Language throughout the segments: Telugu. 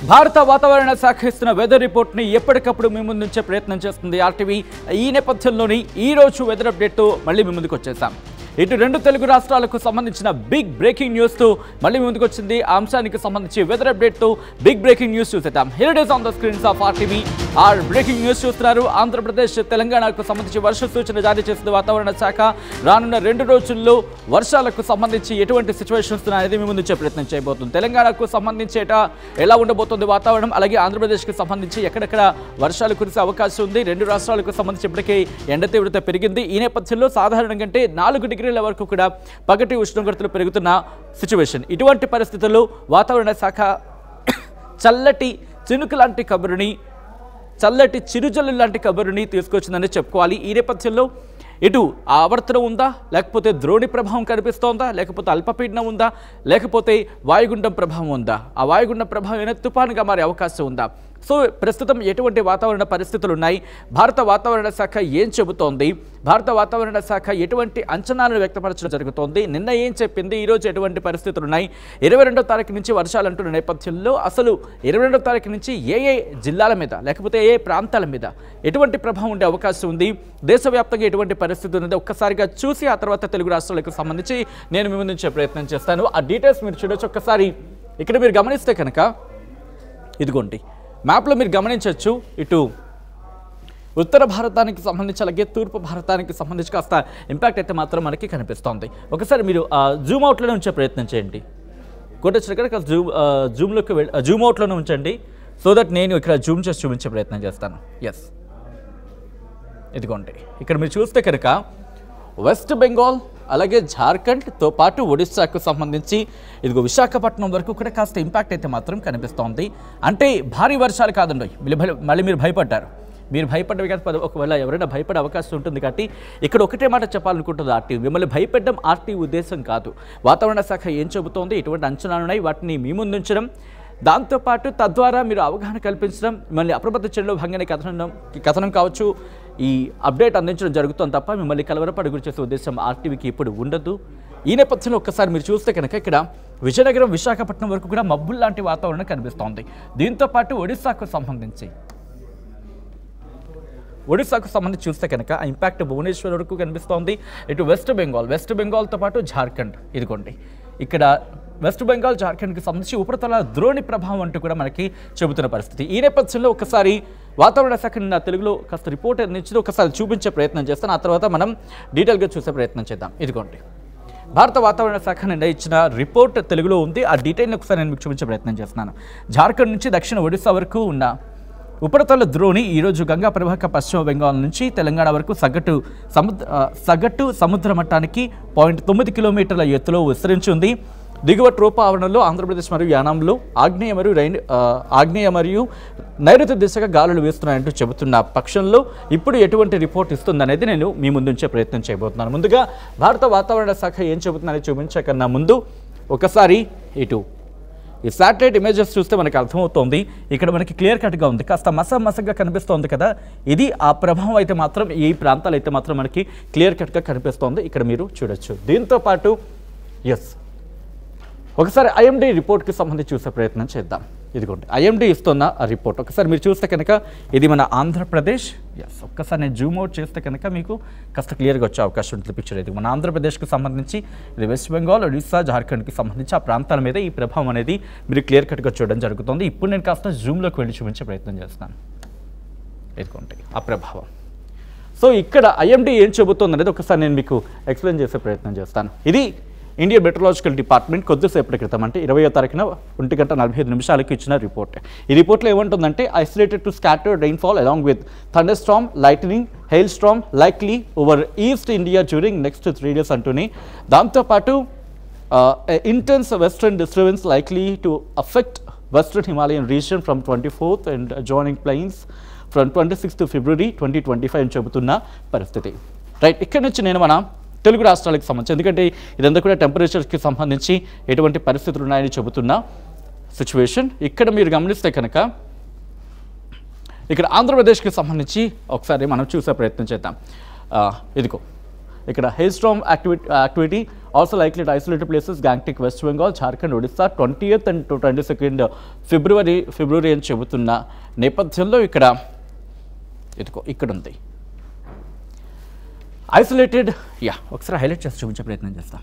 భారత వాతావరణ శాఖ ఇస్తున్న వెదర్ రిపోర్ట్ ని ఎప్పటికప్పుడు మీ ముందుంచే ప్రయత్నం చేస్తుంది ఆర్టీవీ. ఈ నేపథ్యంలోని ఈ రోజు వెదర్ అప్డేట్ తో మళ్ళీ మీ ముందుకు వచ్చేసాం. ఇటు రెండు తెలుగు రాష్ట్రాలకు సంబంధించిన బిగ్ బ్రేకింగ్ న్యూస్ తో మళ్ళీ ముందుకు వచ్చింది. ఆ అంశానికి సంబంధించి వెదర్ అప్డేట్ తో బిగ్ బ్రేకింగ్ న్యూస్ చూసేద్దాం. Here it is on the screens of RTV. Our breaking news చూస్తున్నారు. ఆంధ్రప్రదేశ్ తెలంగాణకు సంబంధించి వర్ష సూచన జారీ చేసింది వాతావరణ శాఖ. రానున్న 2 రోజుల్లో వర్షాలకు సంబంధించి ఎటువంటి సిచ్యువేషన్స్ అనేది మీ ముందు వచ్చే ప్రయత్నం చేయబోతుంది. తెలంగాణకు సంబంధించి ఎలా ఉండబోతుంది వాతావరణం, అలాగే ఆంధ్రప్రదేశ్కి సంబంధించి ఎక్కడెక్కడ వర్షాలు కురిసే అవకాశం ఉంది. 2 రాష్ట్రాలకు సంబంధించి ఇప్పటికే ఎండ తీవ్రత పెరిగింది. ఈ నేపథ్యంలో సాధారణం కంటే 4 డిగ్రీల వరకు కూడా పగటి ఉష్ణోగ్రతలు పెరుగుతున్న సిచ్యువేషన్. ఇటువంటి పరిస్థితుల్లో వాతావరణ శాఖ చల్లటి చినుకు లాంటి కబురుని, చల్లటి చిరుజల్లు లాంటి కబురుని తీసుకొచ్చిందని చెప్పుకోవాలి. ఈ నేపథ్యంలో ఇటు ఆవర్తనం ఉందా, లేకపోతే ద్రోణి ప్రభావం కనిపిస్తోందా, లేకపోతే అల్పపీడనం ఉందా, లేకపోతే వాయుగుండం ప్రభావం ఉందా, ఆ వాయుగుండం ప్రభావం అయినా తుఫానుగా మారే అవకాశం ఉందా? సో ప్రస్తుతం ఎటువంటి వాతావరణ పరిస్థితులు ఉన్నాయి, భారత వాతావరణ శాఖ ఏం చెబుతోంది, భారత వాతావరణ శాఖ ఎటువంటి అంచనాలను వ్యక్తపరచడం జరుగుతోంది, నిన్న ఏం చెప్పింది, ఈరోజు ఎటువంటి పరిస్థితులు ఉన్నాయి, 22వ తారీఖు నుంచి వర్షాలు అంటున్న నేపథ్యంలో అసలు 22వ తారీఖు నుంచి ఏ జిల్లాల మీద లేకపోతే ఏ ప్రాంతాల మీద ఎటువంటి ప్రభావం ఉండే అవకాశం ఉంది, దేశవ్యాప్తంగా ఎటువంటి పరిస్థితి ఉన్నది ఒక్కసారిగా చూసి ఆ తర్వాత తెలుగు రాష్ట్రాలకు సంబంధించి నేను మీ ముందు ఉంచే ప్రయత్నం చేస్తాను. ఆ డీటెయిల్స్ మీరు చూడొచ్చు. ఒక్కసారి ఇక్కడ మీరు గమనిస్తే కనుక ఇదిగోండి మ్యాప్లో మీరు గమనించవచ్చు. ఇటు ఉత్తర భారతానికి సంబంధించి అలాగే తూర్పు భారతానికి సంబంధించి కాస్త ఇంపాక్ట్ అయితే మాత్రం మనకి కనిపిస్తోంది. ఒకసారి మీరు జూమ్ అవుట్లోనే ఉంచే ప్రయత్నం చేయండి. కొట్టొచ్చిన జూమ్లోకి జూమ్ అవుట్లోనే ఉంచండి, సో దట్ నేను ఇక్కడ జూమ్ చేసి చూపించే ప్రయత్నం చేస్తాను. ఎస్, ఇదిగోండి ఇక్కడ మీరు చూస్తే కనుక వెస్ట్ బెంగాల్ అలాగే జార్ఖండ్తో పాటు ఒడిశాకు సంబంధించి ఇదిగో విశాఖపట్నం వరకు కూడా కాస్త ఇంపాక్ట్ అయితే మాత్రం కనిపిస్తోంది. అంటే భారీ వర్షాలు కాదండి, మళ్ళీ మీరు భయపడ్డారు. మీరు భయపడ్డవి కాదు, ఒకవేళ ఎవరైనా భయపడే అవకాశం ఉంటుంది. కాబట్టి ఇక్కడ ఒకటే మాట చెప్పాలనుకుంటుంది ఆర్టీ, మిమ్మల్ని భయపెట్టడం ఆర్టీ ఉద్దేశం కాదు. వాతావరణ శాఖ ఏం చెబుతోంది, ఎటువంటి అంచనాలు ఉన్నాయి, వాటిని మీ ముందుంచడం, దాంతోపాటు తద్వారా మీరు అవగాహన కల్పించడం, మిమ్మల్ని అప్రమత్త చేయడంలో భాగంగానే కథనం కావచ్చు ఈ అప్డేట్ అందించడం జరుగుతుంది తప్ప మిమ్మల్ని కలవరపడి గురి చేసే ఉద్దేశం ఆర్టీవీకి ఇప్పుడు ఉండదు. ఈ నేపథ్యంలో ఒక్కసారి మీరు చూస్తే కనుక ఇక్కడ విజయనగరం విశాఖపట్నం వరకు కూడా మబ్బుల్ లాంటి వాతావరణం కనిపిస్తోంది. దీంతోపాటు ఒడిశాకు సంబంధించి చూస్తే కనుక ఆ ఇంపాక్ట్ భువనేశ్వర్ వరకు కనిపిస్తోంది. ఇటు వెస్ట్ బెంగాల్తో పాటు జార్ఖండ్, ఇదిగోండి ఇక్కడ వెస్ట్ బెంగాల్ జార్ఖండ్కి సంబంధించి ఉపరితల ద్రోణి ప్రభావం అంటూ కూడా మనకి చెబుతున్న పరిస్థితి. ఈ నేపథ్యంలో ఒకసారి వాతావరణ శాఖ నిన్న తెలుగులో కాస్త రిపోర్ట్ అందించి ఒకసారి చూపించే ప్రయత్నం చేస్తాను. ఆ తర్వాత మనం డీటెయిల్గా చూసే ప్రయత్నం చేద్దాం. ఇదిగోండి భారత వాతావరణ శాఖ నిన్న ఇచ్చిన రిపోర్ట్ తెలుగులో ఉంది. ఆ డీటెయిల్ని ఒకసారి నేను మీకు చూపించే ప్రయత్నం చేస్తున్నాను. జార్ఖండ్ నుంచి దక్షిణ ఒడిశా వరకు ఉన్న ఉపరితల ద్రోణి ఈరోజు గంగా పరివాహక పశ్చిమ బెంగాల్ నుంచి తెలంగాణ వరకు సగటు సముద్ర మట్టానికి 0.9 కిలోమీటర్ల ఎత్తులో విస్తరించి దిగువ ట్రోపా ఆవరణలో ఆంధ్రప్రదేశ్ మరియు యానాంలో ఆగ్నేయ మరియు నైరుతి దిశగా గాలులు వీస్తున్నాయంటూ చెబుతున్న పక్షంలో ఇప్పుడు ఎటువంటి రిపోర్ట్ ఇస్తుందనేది నేను మీ ముందుంచే ప్రయత్నం చేయబోతున్నాను. ముందుగా భారత వాతావరణ శాఖ ఏం చెబుతుందని చూపించే కన్నా ముందు ఒకసారి ఇటు ఈ శాటిలైట్ ఇమేజెస్ చూస్తే మనకి అర్థమవుతోంది. ఇక్కడ మనకి క్లియర్ కట్గా ఉంది, కాస్త మసగ్గా కనిపిస్తోంది కదా, ఇది ఆ ప్రభావం అయితే మాత్రం ఈ ప్రాంతాలు అయితే మాత్రం మనకి క్లియర్ కట్గా కనిపిస్తోంది. ఇక్కడ మీరు చూడొచ్చు. దీంతో పాటు ఒకసారి ఐఎండీ రిపోర్ట్కి సంబంధించి చూసే ప్రయత్నం చేద్దాం. ఇదిగోండి ఐఎండీ ఇస్తున్న ఆ రిపోర్ట్ ఒకసారి మీరు చూస్తే కనుక ఇది మన ఆంధ్రప్రదేశ్. ఒక్కసారి నేను జూమ్ అవుట్ చేస్తే కనుక మీకు కాస్త క్లియర్గా వచ్చే అవకాశం ఉంటుంది పిక్చర్. ఇది మన ఆంధ్రప్రదేశ్కి సంబంధించి, ఇది వెస్ట్ బెంగాల్, ఒడిశా, జార్ఖండ్కి సంబంధించి ఆ ప్రాంతాల మీద ఈ ప్రభావం అనేది మీరు క్లియర్ కట్గా చూడడం జరుగుతుంది. ఇప్పుడు నేను కాస్త జూమ్లోకి వెళ్ళి చూపించే ప్రయత్నం చేస్తున్నాను. ఇదిగోండి ఆ ప్రభావం. సో ఇక్కడ ఐఎండీ ఏం చెబుతుంది అనేది ఒకసారి నేను మీకు ఎక్స్ప్లెయిన్ చేసే ప్రయత్నం చేస్తాను. ఇది ఇండియన్ మెట్రలాజికల్ డిపార్ట్మెంట్ కొద్దిసేపటి క్రితం అంటే 20వ తారీఖున 1:45 ఇచ్చిన రిపోర్ట్. ఈ రిపోర్ట్లో ఏమంటుందంటే isolated to scattered rainfall along with thunderstorm, lightning, hailstorm likely over east India during next 3 days అంటూనే, దాంతోపాటు intense western disturbance likely to affect western Himalayan region from 24th and joining plains from 26th February 2025 అని చెబుతున్న పరిస్థితి. రైట్, ఇక్కడ నుంచి నేను మన తెలుగు రాష్ట్రాలకు సంబంధించి, ఎందుకంటే ఇదంతా కూడా టెంపరేచర్కి సంబంధించి ఎటువంటి పరిస్థితులు ఉన్నాయని చెబుతున్న సిచ్యువేషన్. ఇక్కడ మీరు గమనిస్తే కనుక ఇక్కడ ఆంధ్రప్రదేశ్కి సంబంధించి ఒకసారి మనం చూసే ప్రయత్నం చేద్దాం. ఇదిగో ఇక్కడ hailstorm activity also likely isolated places Gangetic, west Bengal, Jharkhand, Odisha 20th and 22nd February అని చెబుతున్న నేపథ్యంలో ఇక్కడ ఉంది ఐసోలేటెడ్. ఒకసారి హైలైట్ చేసి చూపించే ప్రయత్నం చేస్తాం.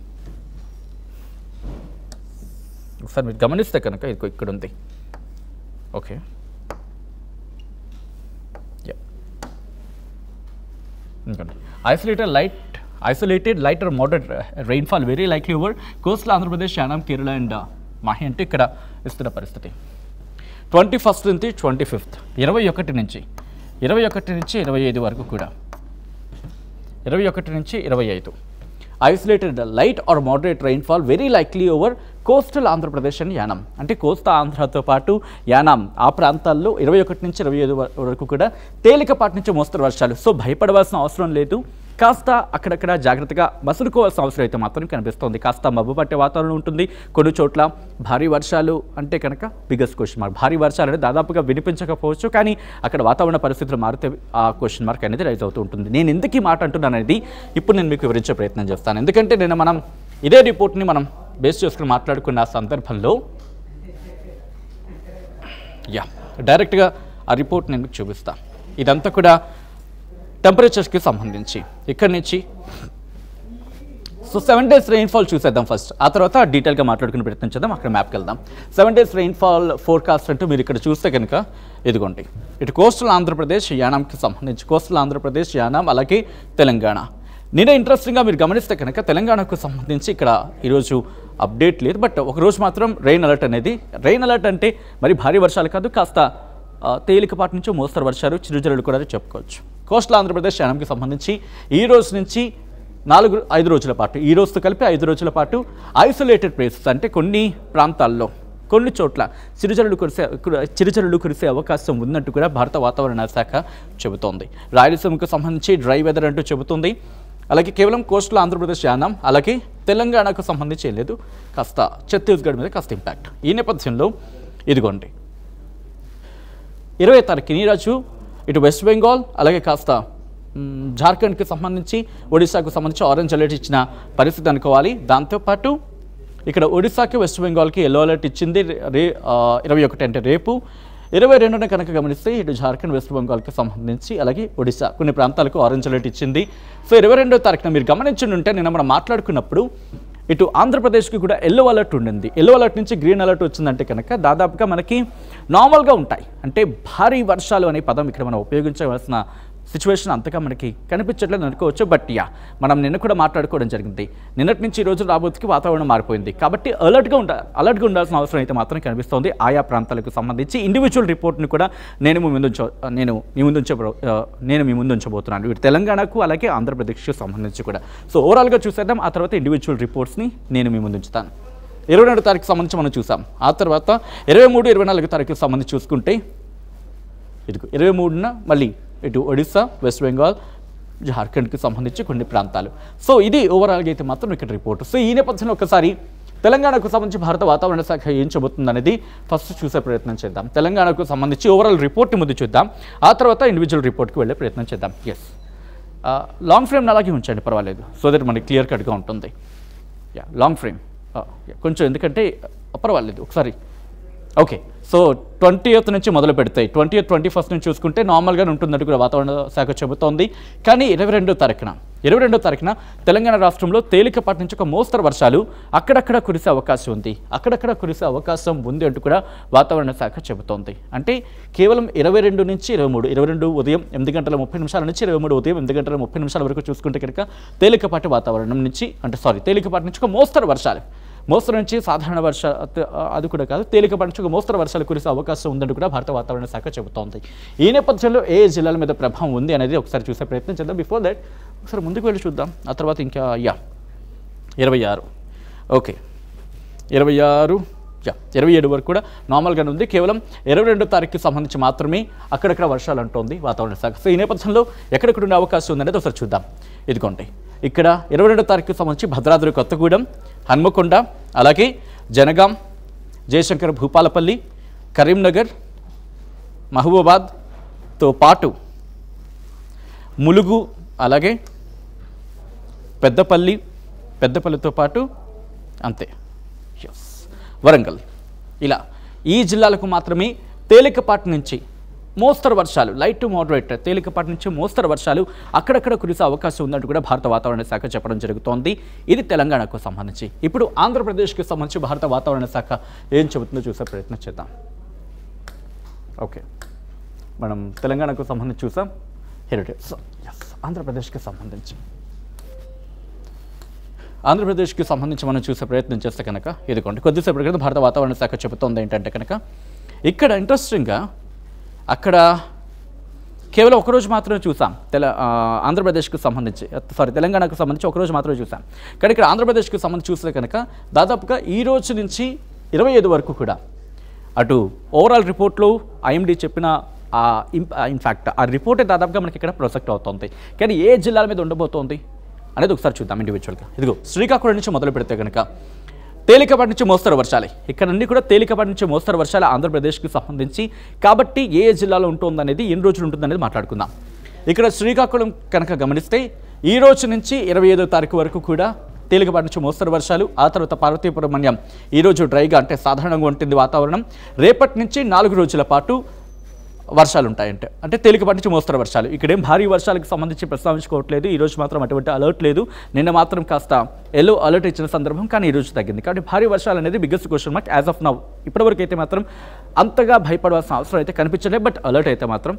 ఒకసారి మీరు గమనిస్తే కనుక ఇక్కడ ఉంది. Okay, isolated light or moderate rainfall very likely over coastal Andhra Pradesh, Yanam, Kerala and Mahi అంటే ఇక్కడ ఇస్తున్న పరిస్థితి. 21st నుంచి 25th 21 నుంచి 25 వరకు కూడా 21 నుంచి 25 isolated light or moderate rainfall very likely over coastal Andhra Pradesh and Yanam అంటే కోస్తా ఆంధ్రతో పాటు యానాం ఆ ప్రాంతాల్లో 21 నుంచి 25 వరకు కూడా తేలికపాటి నుంచి మోస్తరు వర్షాలు. సో భయపడవలసిన అవసరం లేదు. కాస్త అక్కడక్కడ జాగ్రత్తగా మసులుకోవాల్సిన అవసరం అయితే మాత్రం కనిపిస్తుంది. కాస్త మబ్బు పట్టే వాతావరణం ఉంటుంది. కొన్ని చోట్ల భారీ వర్షాలు అంటే కనుక బిగ్గెస్ట్ క్వశ్చన్ మార్క్. భారీ వర్షాలు అనేది దాదాపుగా వినిపించకపోవచ్చు, కానీ అక్కడ వాతావరణ పరిస్థితులు మారితే ఆ క్వశ్చన్ మార్క్ అనేది రైజ్ అవుతూ ఉంటుంది. నేను ఎందుకు ఈ మాట అంటున్నాను అనేది ఇప్పుడు నేను మీకు వివరించే ప్రయత్నం చేస్తాను. ఎందుకంటే మనం ఇదే రిపోర్ట్ని మనం బేస్ చేసుకుని మాట్లాడుకున్న సందర్భంలో డైరెక్ట్గా ఆ రిపోర్ట్ నేను మీకు చూపిస్తాను. ఇదంతా కూడా టెంపరేచర్స్కి సంబంధించి ఇక్కడి నుంచి. సో 7 days రెయిన్ఫాల్ చూసేద్దాం ఫస్ట్, ఆ తర్వాత డీటెయిల్గా మాట్లాడుకుని ప్రయత్నం చేద్దాం. అక్కడ మ్యాప్కి వెళ్దాం. 7 days రెయిన్ఫాల్ ఫోర్కాస్ట్ అంటూ మీరు ఇక్కడ చూస్తే కనుక ఇదిగోండి, ఇటు కోస్టల్ ఆంధ్రప్రదేశ్ యానాంకి సంబంధించి కోస్టల్ ఆంధ్రప్రదేశ్ యానాం అలాగే తెలంగాణ. నేనే ఇంట్రెస్టింగ్గా మీరు గమనిస్తే కనుక తెలంగాణకు సంబంధించి ఇక్కడ ఈరోజు అప్డేట్ లేదు, బట్ ఒకరోజు మాత్రం రెయిన్ అలర్ట్ అనేది. రెయిన్ అలర్ట్ అంటే మరి భారీ వర్షాలు కాదు, కాస్త తేలికపాటి నుంచి మోస్తరు వర్షాలు, చిరుజల్లులు కూడా చెప్పుకోవచ్చు. కోస్టల్ ఆంధ్రప్రదేశ్ యానంకి సంబంధించి ఈ రోజు నుంచి 4-5 రోజుల పాటు, ఈ రోజుతో కలిపి 5 రోజుల పాటు ఐసోలేటెడ్ ప్లేసెస్ అంటే కొన్ని ప్రాంతాల్లో కొన్ని చోట్ల చిరుజల్లులు కురిసే అవకాశం ఉన్నట్టు కూడా భారత వాతావరణ శాఖ చెబుతోంది. రాయలసీమకు సంబంధించి డ్రై వెదర్ అంటూ చెబుతుంది. అలాగే కేవలం కోస్టల్ ఆంధ్రప్రదేశ్ యానం అలాగే తెలంగాణకు సంబంధించి లేదు, కాస్త ఛత్తీస్గఢ్ మీద కాస్త ఇంపాక్ట్. ఈ నేపథ్యంలో ఇదిగోండి 20వ తారీఖున ఈరోజు ఇటు వెస్ట్ బెంగాల్ అలాగే కాస్త జార్ఖండ్కి సంబంధించి ఒడిశాకు సంబంధించి ఆరెంజ్ అలర్ట్ ఇచ్చిన పరిస్థితి అనుకోవాలి. దాంతోపాటు ఇక్కడ ఒడిశాకి వెస్ట్ బెంగాల్కి ఎల్లో అలర్ట్ ఇచ్చింది 21 అంటే రేపు. 22న కనుక గమనిస్తే ఇటు జార్ఖండ్ వెస్ట్ బెంగాల్కి సంబంధించి అలాగే ఒడిశా కొన్ని ప్రాంతాలకు ఆరెంజ్ అలర్ట్ ఇచ్చింది. సో 22వ తారీఖున మీరు గమనించుంటే నిన్న మనం మాట్లాడుకున్నప్పుడు ఇటు ఆంధ్రప్రదేశ్కి కూడా ఎల్లో అలర్ట్ ఉండింది. ఎల్లో అలర్ట్ నుంచి గ్రీన్ అలర్ట్ వచ్చిందంటే కనుక దాదాపుగా మనకి నార్మల్గా ఉంటాయి. అంటే భారీ వర్షాలు అనే పదం ఇక్కడ మనం ఉపయోగించవలసిన సిచ్యువేషన్ అంతగా మనకి కనిపించట్లేదు అనుకోవచ్చు. బట్ మనం నిన్న కూడా మాట్లాడుకోవడం జరిగింది. నిన్నటి నుంచి ఈ రోజు రాబోతుకి వాతావరణం మారిపోయింది కాబట్టి అలర్ట్గా ఉండాల్సిన అవసరం అయితే మాత్రం కనిపిస్తోంది. ఆయా ప్రాంతాలకు సంబంధించి ఇండివిజువల్ రిపోర్ట్ని కూడా నేను మీ ముందు ఉంచబోతున్నాను. ఇటు తెలంగాణకు అలాగే ఆంధ్రప్రదేశ్కి సంబంధించి కూడా. సో ఓవరాల్గా చూసేద్దాం, ఆ తర్వాత ఇండివిజువల్ రిపోర్ట్స్ని నేను మీ ముందు ఉంచుతాను. 22వ తారీఖు సంబంధించి మనం చూసాం. ఆ తర్వాత 23, 24 తారీఖుకి సంబంధించి చూసుకుంటే ఇదిగో 23న మళ్ళీ ఇటు ఒడిశా వెస్ట్ బెంగాల్ జార్ఖండ్కి సంబంధించి కొన్ని ప్రాంతాలు. సో ఇది ఓవరాల్గా అయితే మాత్రం ఇక్కడ రిపోర్ట్. సో ఈ నేపథ్యంలో ఒకసారి తెలంగాణకు సంబంధించి భారత వాతావరణ శాఖ ఏం చెబుతుంది అనేది ఫస్ట్ చూసే ప్రయత్నం చేద్దాం. తెలంగాణకు సంబంధించి ఓవరాల్ రిపోర్ట్ని ముందు చూద్దాం, ఆ తర్వాత ఇండివిజువల్ రిపోర్ట్కి వెళ్ళే ప్రయత్నం చేద్దాం. లాంగ్ ఫ్రేమ్ అలాగే ఉంచండి, పర్వాలేదు, సో దట్ మనకి క్లియర్ కట్గా ఉంటుంది. లాంగ్ ఫ్రేమ్ కొంచెం, ఎందుకంటే పర్వాలేదు ఒకసారి. ఓకే, సో 20th నుంచి మొదలు పెడతాయి. 20th, 21st నుంచి చూసుకుంటే నార్మల్గానే ఉంటుందంటూ కూడా వాతావరణ శాఖ చెబుతోంది. కానీ 22వ తారీఖున తెలంగాణ రాష్ట్రంలో తేలికపాటి నుంచి ఒక మోస్తరు వర్షాలు అక్కడక్కడ కురిసే అవకాశం ఉంది అంటూ కూడా వాతావరణ శాఖ చెబుతోంది. అంటే కేవలం 22 నుంచి 23, 22 ఉదయం 8:30 నుంచి 23 ఉదయం 8:30 వరకు చూసుకుంటే కనుక తేలికపాటి వాతావరణం నుంచి తేలికపాటి నుంచి ఒక మోస్తరు వర్షాలు, మోస్తరు నుంచి సాధారణ అది కూడా కాదు, తేలికపాటి నుంచి ఒక మోస్తరు వర్షాలు కురిసే అవకాశం ఉందంటూ కూడా భారత వాతావరణ శాఖ చెబుతోంది. ఈ నేపథ్యంలో ఏ జిల్లాల మీద ప్రభావం ఉంది అనేది ఒకసారి చూసే ప్రయత్నం చేద్దాం. బిఫోర్ దట్ ఒకసారి ముందుకు వెళ్ళి చూద్దాం. ఆ తర్వాత ఇంకా 26, ఓకే 26, 27 వరకు కూడా నార్మల్గానే ఉంది. కేవలం 22వ తారీఖుకి సంబంధించి మాత్రమే అక్కడక్కడ వర్షాలు అంటోంది వాతావరణ శాఖ. సో ఈ నేపథ్యంలో ఎక్కడెక్కడ ఉండే అవకాశం ఉందనేది ఒకసారి చూద్దాం. ఇదిగోండి, ఇక్కడ 22వ తారీఖుకి సంబంధించి భద్రాద్రి కొత్తగూడెం, హన్మకొండ, అలాగే జనగాం, జయశంకర్ భూపాలపల్లి, కరీంనగర్, మహబూబాబాద్తో పాటు ములుగు, అలాగే పెద్దపల్లి, పెద్దపల్లితో పాటు అంతే వరంగల్, ఇలా ఈ జిల్లాలకు మాత్రమే తేలికపాటి నుంచి మోస్తరు వర్షాలు, లైట్ టు మోడరేట్, తేలికపాటి నుంచి మోస్తరు వర్షాలు అక్కడక్కడ కురిసే అవకాశం ఉందంటూ కూడా భారత వాతావరణ శాఖ చెప్పడం జరుగుతోంది. ఇది తెలంగాణకు సంబంధించి. ఇప్పుడు ఆంధ్రప్రదేశ్కి సంబంధించి భారత వాతావరణ శాఖ ఏం చెబుతుందో చూసే ప్రయత్నం చేద్దాం. ఓకే, మనం తెలంగాణకు సంబంధించి చూసాం. హెరిటేజ్ ఆంధ్రప్రదేశ్కి సంబంధించి మనం చూసే ప్రయత్నం చేస్తే కనుక ఇదిగోండి, కొద్దిసేపటి క్రితం భారత వాతావరణ శాఖ చెబుతోంది ఏంటంటే కనుక ఇక్కడ ఇంట్రెస్టింగ్గా అక్కడ కేవలం ఒకరోజు మాత్రమే చూసాం ఆంధ్రప్రదేశ్కి సంబంధించి, తెలంగాణకు సంబంధించి ఒకరోజు మాత్రమే చూసాం. కానీ ఇక్కడ ఆంధ్రప్రదేశ్కి సంబంధించి చూస్తే కనుక దాదాపుగా ఈ రోజు నుంచి 25 వరకు కూడా అటు ఓవరాల్ రిపోర్ట్లో ఐఎండీ చెప్పిన ఇన్ఫ్యాక్ట్ ఆ రిపోర్టే దాదాపుగా మనకి ఇక్కడ ప్రొజెక్ట్ అవుతుంది. కానీ ఏ జిల్లాల మీద ఉండబోతోంది అనేది ఒకసారి చూద్దాం ఇండివిజువల్గా. ఇదిగో శ్రీకాకుళం నుంచి మొదలు పెడితే కనుక తేలికపాటి నుంచి మోస్తరు వర్షాలే, ఇక్కడ నుండి కూడా తేలికపాటి నుంచి మోస్తరు వర్షాలు ఆంధ్రప్రదేశ్కి సంబంధించి. కాబట్టి ఏ జిల్లాలో ఉంటుందనేది ఎన్ని రోజులు ఉంటుందనేది మాట్లాడుకుందాం. ఇక్కడ శ్రీకాకుళం కనుక గమనిస్తే ఈ రోజు నుంచి 25వ తారీఖు వరకు కూడా తేలికపాటి నుంచి మోస్తరు వర్షాలు. ఆ తర్వాత పార్వతీపురం మన్యం ఈరోజు డ్రైగా అంటే సాధారణంగా ఉంటుంది వాతావరణం. రేపటి నుంచి 4 రోజుల పాటు వర్షాలు ఉంటాయంటే, అంటే తేలికపాటి నుంచి మోస్తరు వర్షాలు. ఇక్కడేం భారీ వర్షాలకు సంబంధించి ప్రస్తావించుకోవట్లేదు. ఈరోజు మాత్రం అటువంటి అలర్ట్ లేదు. నిన్న మాత్రం కాస్త ఎల్లో అలర్ట్ ఇచ్చిన సందర్భం, కానీ ఈరోజు తగ్గింది. కాబట్టి భారీ వర్షాలు అనేది biggest question mark as of now. ఇప్పటివరకు అయితే మాత్రం అంతగా భయపడాల్సిన అవసరం అయితే కనిపించలేదు, బట్ అలర్ట్ అయితే మాత్రం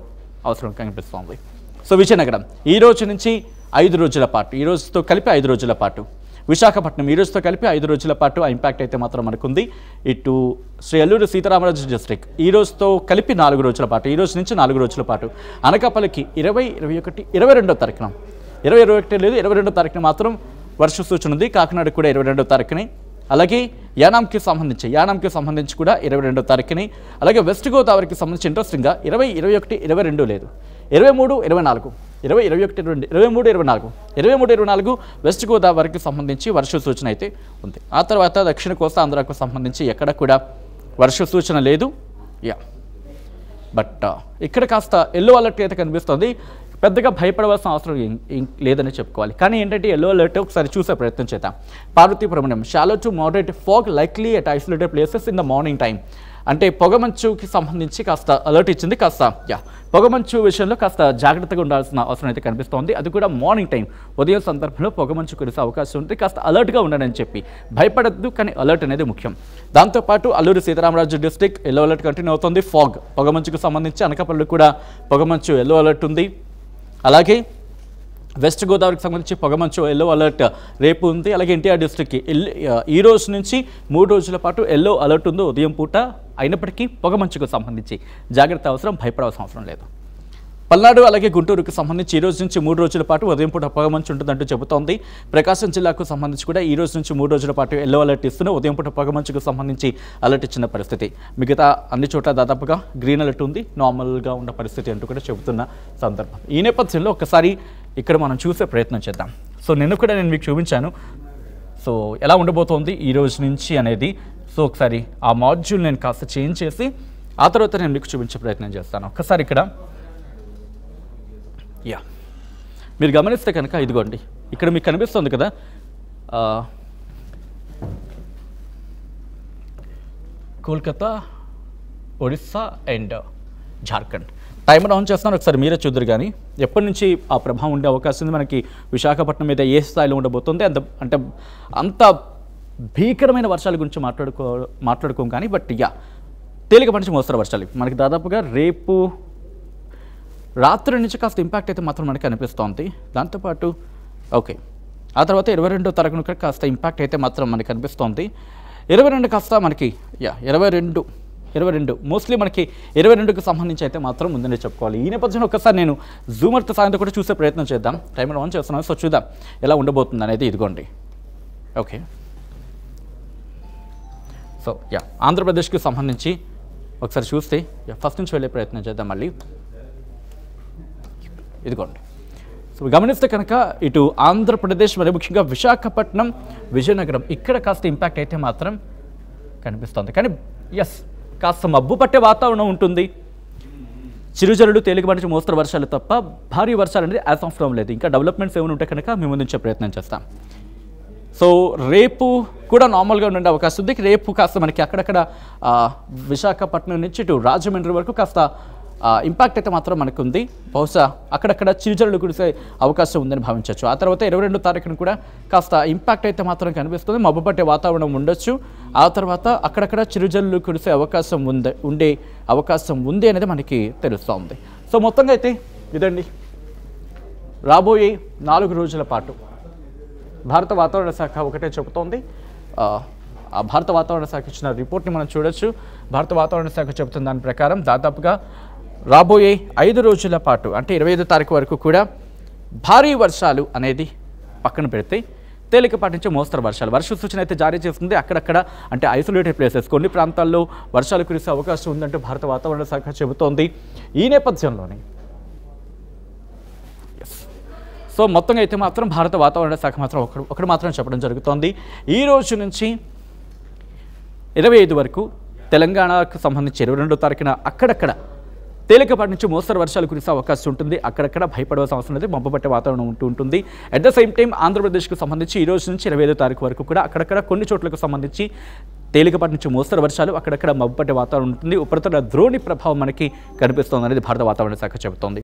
అవసరం కనిపిస్తోంది. సో విజయనగరం ఈ రోజు నుంచి 5 రోజుల పాటు, ఈ రోజుతో కలిపి 5 రోజుల పాటు, విశాఖపట్నం ఈ రోజుతో కలిపి 5 రోజుల పాటు ఆ ఇంపాక్ట్ అయితే మాత్రం మనకుంది. ఇటు శ్రీ అల్లూరు సీతారామరాజు డిస్ట్రిక్ట్ ఈ రోజుతో కలిపి 4 రోజుల పాటు, ఈ రోజు నుంచి 4 రోజుల పాటు. అనకాపల్లికి 20, 21, 22వ తారీఖున, 21 లేదు 22వ తారీఖున మాత్రం వర్ష సూచన ఉంది. కాకినాడ కూడా 22వ తారీఖుని. అలాగే యానాంకి సంబంధించి కూడా 22వ తారీఖుని. అలాగే వెస్ట్ గోదావరికి సంబంధించి ఇంట్రెస్టింగ్గా 20, 21, 22 లేదు, 23, 24, 20, 21, 23, 24, 24 వెస్ట్ గోదావరికి సంబంధించి వర్ష సూచన అయితే ఉంది. ఆ తర్వాత దక్షిణ కోస్తా ఆంధ్రాకు సంబంధించి ఎక్కడ కూడా వర్ష సూచన లేదు. బట్ ఇక్కడ కాస్త ఎల్లో అలర్ట్ అయితే కనిపిస్తుంది. పెద్దగా భయపడవలసిన అవసరం లేదని చెప్పుకోవాలి. కానీ ఏంటంటే ఎల్లో అలర్ట్ ఒకసారి చూసే ప్రయత్నం చేద్దాం. Parvathipuram shallow to moderate fog likely at isolated places in the morning time, అంటే పొగమంచుకి సంబంధించి కాస్త అలర్ట్ ఇచ్చింది. కాస్త పొగమంచు విషయంలో కాస్త జాగ్రత్తగా ఉండాల్సిన అవసరం అయితే కనిపిస్తోంది. అది కూడా మార్నింగ్ టైం, ఉదయం సందర్భంలో పొగమంచు కురిసే అవకాశం ఉంది. కాస్త అలర్ట్గా ఉండాలని చెప్పి భయపడద్దు, కానీ అలర్ట్ అనేది ముఖ్యం. దాంతోపాటు Alluri Sitaramaraju district yellow alert continue అవుతుంది. ఫాగ్ పొగమంచుకు సంబంధించి అనకాపల్లి కూడా పొగమంచు ఎల్లో అలర్ట్ ఉంది. అలాగే వెస్ట్ గోదావరికి సంబంధించి పొగమంచు ఎల్లో అలర్ట్ రేపు ఉంది. అలాగే ఎన్టీఆర్ డిస్ట్రిక్ట్కి ఈ రోజు నుంచి 3 రోజుల పాటు ఎల్లో అలర్ట్ ఉంది ఉదయం పూట. అయినప్పటికీ పొగమంచుకు సంబంధించి జాగ్రత్త అవసరం, భయపడాల్సిన అవసరం లేదు. పల్నాడు అలాగే గుంటూరుకు సంబంధించి ఈ రోజు నుంచి 3 రోజుల పాటు ఉదయం పూట పొగమంచు ఉంటుందంటూ చెబుతోంది. ప్రకాశం జిల్లాకు సంబంధించి కూడా ఈ రోజు నుంచి 3 రోజుల పాటు ఎల్లో అలర్ట్ ఇస్తూనే ఉదయం పూట పొగమంచుకు సంబంధించి అలర్ట్ ఇచ్చిన పరిస్థితి. మిగతా అన్ని చోట్ల దాదాపుగా గ్రీన్ అలర్ట్ ఉంది, నార్మల్గా ఉన్న పరిస్థితి అంటూ కూడా చెబుతున్న సందర్భం. ఈ నేపథ్యంలో ఒకసారి ఇక్కడ మనం చూసే ప్రయత్నం చేద్దాం. సో నిన్న కూడా నేను మీకు చూపించాను సో ఎలా ఉండబోతోంది ఈ రోజు నుంచి అనేది. సో ఒకసారి ఆ మాడ్యూల్ నేను కాస్త చేంజ్ చేసి ఆ తర్వాత నేను మీకు చూపించే ప్రయత్నం చేస్తాను. ఒక్కసారి ఇక్కడ మీరు గమనిస్తే కనుక ఇదిగోండి, ఇక్కడ మీకు కనిపిస్తుంది కదా Kolkata, Odisha and Jharkhand. Timer on చేస్తున్నాను, ఒకసారి మీరే చూద్దరు. కానీ ఎప్పటి నుంచి ఆ ప్రభావం ఉండే అవకాశం ఉంది, మనకి విశాఖపట్నం మీద ఏ స్థాయిలో ఉండబోతుంది అంత భీకరమైన వర్షాల గురించి మాట్లాడుకోం కానీ బట్ తేలికపాటి నుంచి మోస్తరు వర్షాలు మనకి దాదాపుగా రేపు రాత్రి నుంచి కాస్త ఇంపాక్ట్ అయితే మాత్రం మనకి అనిపిస్తోంది. దాంతోపాటు ఓకే ఆ తర్వాత 22వ తారీఖున కాస్త ఇంపాక్ట్ అయితే మాత్రం మనకి అనిపిస్తోంది. 22 కాస్త మనకి 22 మోస్ట్లీ మనకి 22కి సంబంధించి అయితే మాత్రం ముందని చెప్పుకోవాలి. ఈ నేపథ్యంలో ఒకసారి నేను జూమర్తో సాయంతో కూడా చూసే ప్రయత్నం చేద్దాం. టైమర్ ఆన్ చేస్తున్నాను, సో చూద్దాం ఎలా ఉండబోతుంది అనేది. ఇదిగోండి ఓకే. సో ఆంధ్రప్రదేశ్కి సంబంధించి ఒకసారి చూస్తే ఫస్ట్ నుంచి వెళ్ళే ప్రయత్నం చేద్దాం మళ్ళీ. ఇదిగోండి సో గమనిస్తే కనుక ఇటు ఆంధ్రప్రదేశ్ మరి ముఖ్యంగా విశాఖపట్నం, విజయనగరం ఇక్కడ కాస్త ఇంపాక్ట్ అయితే మాత్రం కనిపిస్తుంది. కానీ కాస్త మబ్బు పట్టే వాతావరణం ఉంటుంది. చిరుజల్లులు, తేలికపాటి నుంచి మోస్తరు వర్షాలు తప్ప భారీ వర్షాలు అనేది యాజ్ ఆఫ్ నౌ లేదు. ఇంకా డెవలప్మెంట్స్ ఏమైనా ఉంటే కనుక మేము ముందుంచే ప్రయత్నం చేస్తాం. సో రేపు కూడా నార్మల్గా ఉండే అవకాశం ఉంది. రేపు కాస్త మనకి అక్కడక్కడ విశాఖపట్నం నుంచి ఇటు రాజమండ్రి వరకు కాస్త ఇంపాక్ట్ అయితే మాత్రం మనకు ఉంది. బహుశా అక్కడక్కడ చిరుజల్లులు కురిసే అవకాశం ఉందని భావించవచ్చు. ఆ తర్వాత 22వ తారీఖున కూడా కాస్త ఇంపాక్ట్ అయితే మాత్రం కనిపిస్తుంది. మబ్బు పట్టే వాతావరణం ఉండొచ్చు. ఆ తర్వాత అక్కడక్కడ చిరుజల్లులు కురిసే అవకాశం ఉండే అవకాశం ఉంది అనేది మనకి తెలుస్తోంది. సో మొత్తంగా అయితే ఇదండి రాబోయే 4 రోజుల పాటు భారత వాతావరణ శాఖ ఒకటే చెబుతోంది. ఆ భారత వాతావరణ శాఖ ఇచ్చిన రిపోర్ట్ని మనం చూడొచ్చు. భారత వాతావరణ శాఖ చెబుతున్న దాని ప్రకారం దాదాపుగా రాబోయే 5 రోజుల పాటు అంటే 25వ తారీఖు వరకు కూడా భారీ వర్షాలు అనేది పక్కన పెడితే తేలికపాటి నుంచి మోస్తరు వర్ష సూచన అయితే జారీ చేస్తుంది. అక్కడక్కడ అంటే ఐసోలేటెడ్ ప్లేసెస్ కొన్ని ప్రాంతాల్లో వర్షాలు కురిసే అవకాశం ఉందంటూ భారత వాతావరణ శాఖ చెబుతోంది. ఈ నేపథ్యంలోనే సో మొత్తంగా అయితే మాత్రం భారత వాతావరణ శాఖ మాత్రం ఒకటి మాత్రం చెప్పడం జరుగుతోంది. ఈ రోజు నుంచి 25 వరకు తెలంగాణకు సంబంధించి 22వ తారీఖున అక్కడక్కడ తేలికపాటి నుంచి మోస్తరు వర్షాలు కురిసే అవకాశం ఉంటుంది. అక్కడక్కడ భయపడవలసిన అవసరం లేదు. మబ్బు పట్టే వాతావరణం ఉంటుంది. అట్ ద సేమ్ టైం ఆంధ్రప్రదేశ్కు సంబంధించి ఈ రోజు నుంచి 25వ తారీఖు వరకు కూడా అక్కడక్కడ కొన్ని చోట్లకు సంబంధించి తేలికపాటి నుంచి మోస్తరు వర్షాలు, అక్కడక్కడ మబ్బు పట్టే వాతావరణం ఉంటుంది. ఉపరితల ద్రోణి ప్రభావం మనకి కనిపిస్తోంది అనేది భారత వాతావరణ శాఖ చెబుతోంది.